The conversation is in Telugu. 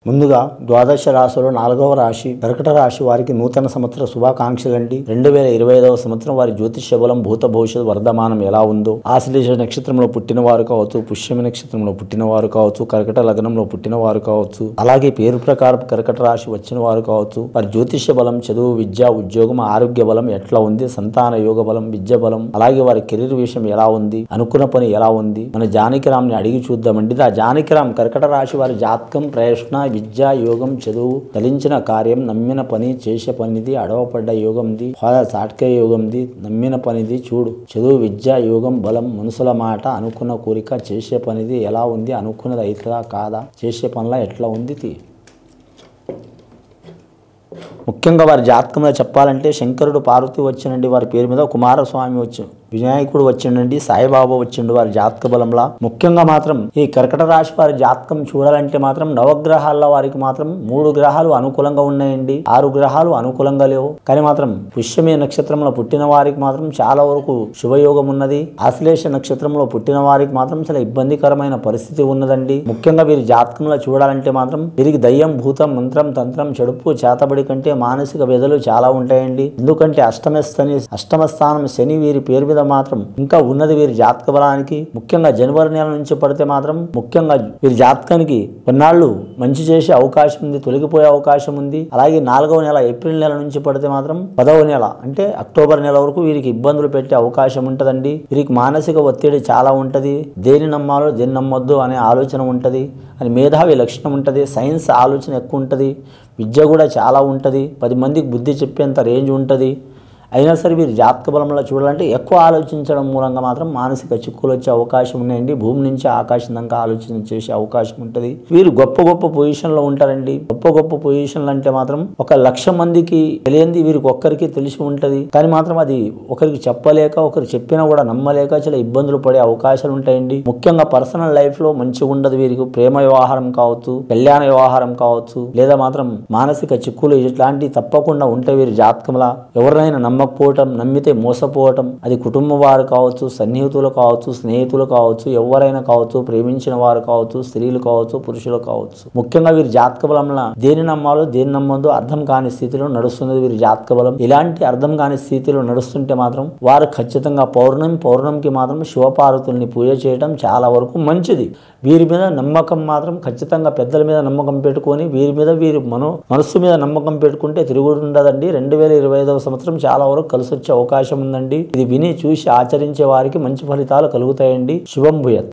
ముందుగా ద్వాదశ రాశిలో 4వ రాశి కర్కట రాశి వారికి నూతన సంవత్సర శుభాకాంక్షలండి. 2025వ సంవత్సరం వారి జ్యోతిష్య బలం భూత భవిష్యత్ వర్ధమానం ఎలా ఉందో, ఆశ్లేష నక్షత్రంలో పుట్టిన వారు కావచ్చు, పుష్యమి నక్షత్రంలో పుట్టిన వారు కావచ్చు, కర్కట లగ్నంలో పుట్టిన వారు కావచ్చు, అలాగే పేరు ప్రకారం కర్కట రాశి వచ్చిన వారు కావచ్చు, వారి జ్యోతిష్య బలం, చదువు, విద్య, ఉద్యోగం, ఆరోగ్య బలం ఎట్లా ఉంది, సంతాన యోగ బలం, విద్య బలం, అలాగే వారి కెరీర్ విషయం ఎలా ఉంది, అనుకున్న పని ఎలా ఉంది, మన జానకిరామ్ని అడిగి చూద్దామండి. ఆ జానకిరామ్ కర్కట రాశి వారి జాతకం ప్రయత్న విద్య యోగం, చదువు, తలించిన కార్యం, నమ్మిన పని, చేసే పనిది, అడవపడ్డ యోగంది, సాటికే యోగంది, నమ్మిన పనిది చూడు. చదువు, విద్య, యోగం, బలం, మనుషుల మాట, అనుకున్న కోరిక, చేసే పనిది ఎలా ఉంది, అనుకున్నది అవుతుందా కాదా, చేసే పనిలా ఎట్లా ఉంది. ముఖ్యంగా వారి జాతకంలో చెప్పాలంటే శంకరుడు పార్వతి వచ్చినండి, వారి పేరు మీద కుమారస్వామి వచ్చి, వినాయకుడు వచ్చిండండి, సాయిబాబా వచ్చిండు వారి జాతక బలంలా. ముఖ్యంగా మాత్రం ఈ కర్కట రాశి వారి జాతకం చూడాలంటే మాత్రం నవగ్రహాల్లో వారికి మాత్రం 3 గ్రహాలు అనుకూలంగా ఉన్నాయండి, 6 గ్రహాలు అనుకూలంగా లేవు. కానీ మాత్రం పుష్యమి నక్షత్రంలో పుట్టిన వారికి మాత్రం చాలా వరకు శుభయోగం ఉన్నది. ఆశ్లేష నక్షత్రంలో పుట్టిన వారికి మాత్రం చాలా ఇబ్బందికరమైన పరిస్థితి ఉన్నదండి. ముఖ్యంగా వీరి జాతకంలో చూడాలంటే మాత్రం వీరికి దయ్యం, భూతం, మంత్రం, తంత్రం, చెడుపు, చేతబడి కంటే మానసిక వ్యధలు చాలా ఉంటాయండి. ఎందుకంటే అష్టమ స్థానం శని వీరి పేరు మీద మాత్రం ఇంకా ఉన్నది వీరి జాతక బలానికి. ముఖ్యంగా జనవరి నెల నుంచి పడితే మాత్రం ముఖ్యంగా వీరి జాతకానికి కొన్నాళ్ళు మంచి చేసే అవకాశం ఉంది, తొలగిపోయే అవకాశం ఉంది. అలాగే 4వ నెల ఏప్రిల్ నెల నుంచి పడితే మాత్రం 10వ నెల అంటే అక్టోబర్ నెల వరకు వీరికి ఇబ్బందులు పెట్టే అవకాశం ఉంటదండి. వీరికి మానసిక ఒత్తిడి చాలా ఉంటది, దేని నమ్మాలో దేని నమ్మొద్దు అనే ఆలోచన ఉంటది, అని మేధావి లక్షణం ఉంటది, సైన్స్ ఆలోచన ఎక్కువ ఉంటది, విద్య కూడా చాలా ఉంటుంది, 10 మందికి బుద్ధి చెప్పేంత రేంజ్ ఉంటుంది. అయినా సరే వీరు జాతక బలంలో చూడాలంటే ఎక్కువ ఆలోచించడం మూలంగా మాత్రం మానసిక చిక్కులు వచ్చే అవకాశం ఉన్నాయండి. భూమి నుంచి ఆకాశం దాకా ఆలోచన చేసే అవకాశం ఉంటుంది. వీరు గొప్ప గొప్ప పొజిషన్లో ఉంటారండి. గొప్ప గొప్ప పొజిషన్లు అంటే మాత్రం 1,00,000 మందికి తెలియంది వీరికి ఒక్కరికి తెలిసి ఉంటుంది. కానీ మాత్రం అది ఒకరికి చెప్పలేక, ఒకరికి చెప్పినా కూడా నమ్మలేక చాలా ఇబ్బందులు పడే అవకాశాలు ఉంటాయండి. ముఖ్యంగా పర్సనల్ లైఫ్ లో మంచిగా ఉండదు వీరికి. ప్రేమ వ్యవహారం కావచ్చు, కళ్యాణ వ్యవహారం కావచ్చు, లేదా మాత్రం మానసిక చిక్కులు ఇట్లాంటివి తప్పకుండా ఉంటాయి వీరి జాతకంలా. ఎవరినైనా నమ్మకపోవటం, నమ్మితే మోసపోవటం, అది కుటుంబ వారు కావచ్చు, సన్నిహితులు కావచ్చు, స్నేహితులు కావచ్చు, ఎవరైనా కావచ్చు, ప్రేమించిన వారు కావచ్చు, స్త్రీలు కావచ్చు, పురుషులు కావచ్చు. ముఖ్యంగా వీరి జాతక బలంలో దేని నమ్మాలో దేని నమ్మదో అర్థం కాని స్థితిలో నడుస్తున్నది వీరి జాతక బలం. ఇలాంటి అర్థం కాని స్థితిలో నడుస్తుంటే మాత్రం వారు ఖచ్చితంగా పౌర్ణమికి మాత్రం శివపార్వతుల్ని పూజ చేయడం చాలా వరకు మంచిది. వీరి మీద నమ్మకం మాత్రం ఖచ్చితంగా పెద్దల మీద నమ్మకం పెట్టుకొని వీరి మీద వీరి మనస్సు మీద నమ్మకం పెట్టుకుంటే తిరుగుడు ఉండదండి. 2025వ సంవత్సరం చాలా వరకు కలిసి వచ్చే అవకాశం ఉందండి. ఇది విని చూసి ఆచరించే వారికి మంచి ఫలితాలు కలుగుతాయండి. శుభం భూయాత్.